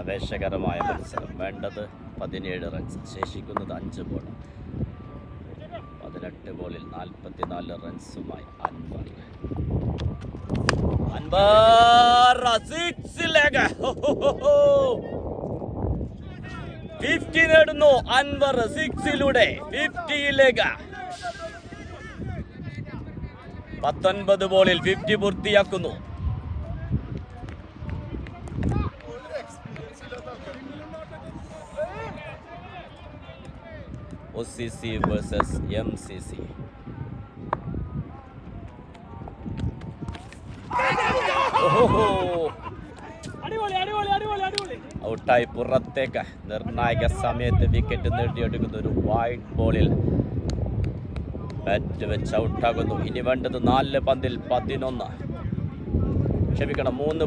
ആവേശകരമായ മത്സരം. വേണ്ടത് 17 റൺസ്, ശേഷിക്കുന്നത് 5 ബോൾ. 18 ബോളിൽ 44 റൺസുമായി അൻവർ 50 നേടുന്നു. അൻവർ 6-ലൂടെ 50-ലേക്ക്. 19 ബോളിൽ 50 പൂർത്തിയാക്കുന്നു. OCC vs MCC. ഔട്ടായി പുറത്തേക്ക്. നിർണായക സമയത്ത് വിക്കറ്റ് നേടിയെടുക്കുന്ന ഒരു വൈഡ് ബോളിൽ ബാറ്റ് വെച്ച് ഔട്ടാകുന്നു. ഇനി വേണ്ടത് 4 പന്തിൽ 3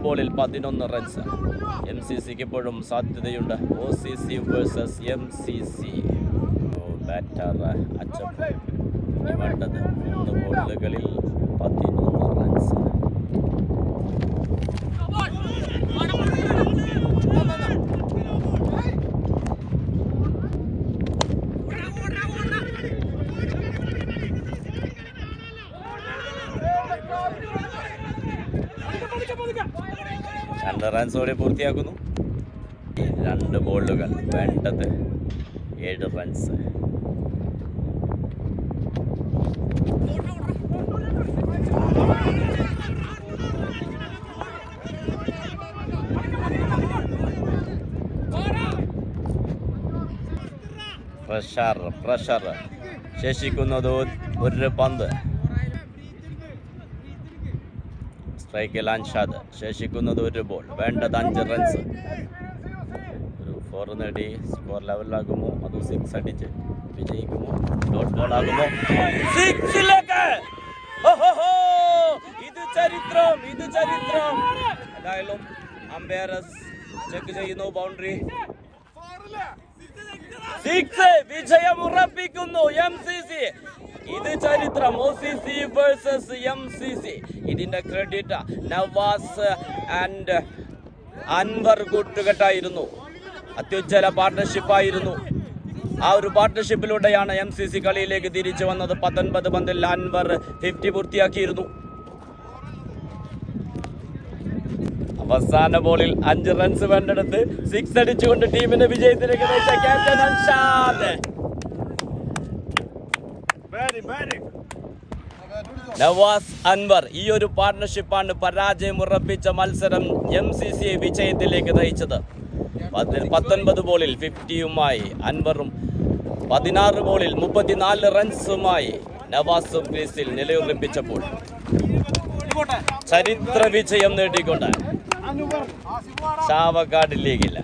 ബോളിൽ 11 റൺസ്. MCCക്ക് ഇപ്പോഴും സാധ്യതയുണ്ട്. OCC vs MCC. ബാറ്റർ അച്ചപ്പ്. ഇനി വേണ്ടത് 3 ബോളുകളിൽ 11 റൺസ്. രണ്ട് റൺസോടെ പൂർത്തിയാക്കുന്നു. 2 ബോളുകൾ. വേണ്ടത് 7 റൺസ്. പ്രഷർ. ശേഷിക്കുന്നത് 1 പന്ത്. സ്ട്രൈക്കിൽ അൻഷാദ്. ശേഷിക്കുന്നത് 1 ബോൾ. വേണ്ടത് 5 റൺസ്. ഒരു 4 നേടി സ്കോർ ലെവലാകുമോ അതോ 6 അടിച്ച് വിജയിക്കുമോ? ഡോട്ട് ബോൾ ആകുമോ? 6-ലേക്ക്. ഇത് ചരിത്രം. ഏതായാലും അമ്പയർസ് ചെക്ക് ചെയ്യുന്നു. ബൗണ്ടറി 6. വിജയം ഉറപ്പിക്കുന്നു MCC. ഇത് ചരിത്രം. OCC vs MCC. ഇതിന്റെ ക്രെഡിറ്റ് നവാസ് ആൻഡ് അൻവർ കൂട്ടുകെട്ടായിരുന്നു. അത്യുജ്വല പാർട്ണർഷിപ്പായിരുന്നു. ആ ഒരു പാർട്ണർഷിപ്പിലൂടെയാണ് MCC കളിയിലേക്ക് തിരിച്ചു വന്നത്. 19 പന്തിൽ അൻവർ 50 പൂർത്തിയാക്കിയിരുന്നു. അവസാന ബോളിൽ 5 റൺസ് വേണ്ടെടുത്ത് 6 അടിച്ചുകൊണ്ട് ടീമിന്റെ വിജയത്തിലേക്ക് നയിച്ച ക്യാപ്റ്റൻ അൻഷാദ്. നവാസ് അൻവർ. ഈ ഒരു പാർട്ണർഷിപ്പാണ് പരാജയം ഉറപ്പിച്ച മത്സരം MCC വിജയത്തിലേക്ക് നയിച്ചത്. 19 ബോളിൽ 50യുമായി അൻവറും 16 ബോളിൽ 34 റൺസുമായി നവാസും ക്രീസിൽ നിലയുറപ്പിച്ചപ്പോൾ ചരിത്ര വിജയം നേടിക്കൊണ്ട് ചാവക്കാട് ലീഗില്ല